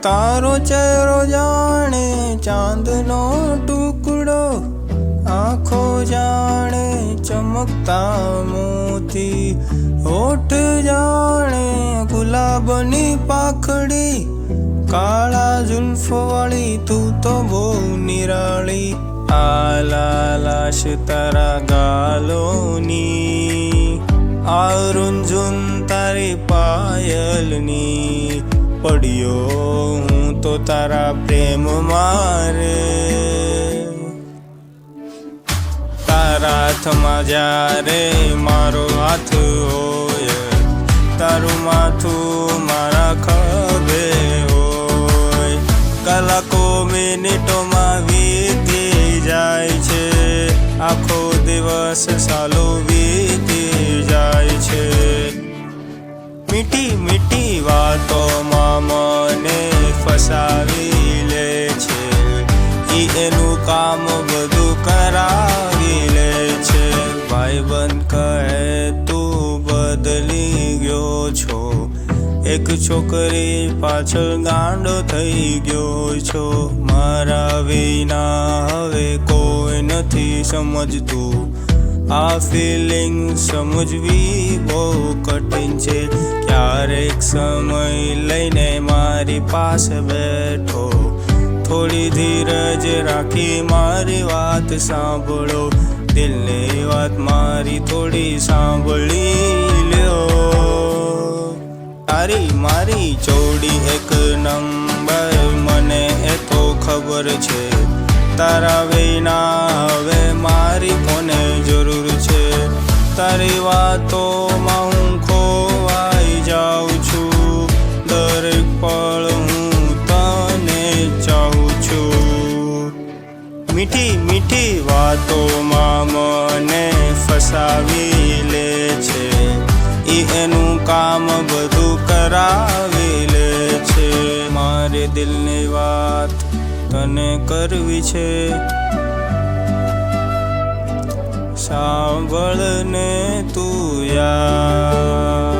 તારો ચહેરો જાણે ચાંદનો ટુકડો, આંખો જાણે ચમકતા મોતી, હોઠ જાણે ગુલાબની પાખડી, કાળા જુલ્ફવાળી તું તો બહુ નિરાળી, આલાલાશ તારા ગાલોની, આ રૂંઝુન તારી પાયલની, પડ્યો હું તો તારા પ્રેમ મારે, તારા હાથમાં જ્યારે મારો હાથ હોય, તારું માથું મારા ખભે હોય, કલાકો મિનિટોમાં વીતી જાય છે, આખો દિવસ સાલો વીતી જાય છે, મીઠી મીઠી વાતોમાં મને ફસાવી લે છે, એનું કામ બધું કરાવી લે છે, ભાઈબંધ કહે તું બદલી ગયો છો, એક છોકરી પાછળ ગાંડો થઈ ગયો છો, મારા વિના હવે કોઈ નથી સમજતું, આ ફિલિંગ સમજવી બહુ કઠિન છે, ક્યારેક સમય લઈને મારી પાસે બેઠો, થોડી ધીરજ રાખી મારી વાત સાંભળો, દિલની વાત મારી થોડી સાંભળી લ્યો, તારી મારી જોડી એક નંબર મને એ તો ખબર છે, તારા વિના હવે મારી કોને જરૂર છે, તારી વાતોમાં હું ખોવાઈ જાઉં છું, દરેક પળ હું તને ચાહું છું, મીઠી મીઠી વાતોમાં મને ફસાવી લે છે, એનું કામ બધું કરાવી લે છે, મારે દિલની વાત તને કરવી છે, સાંભળને તું યાર।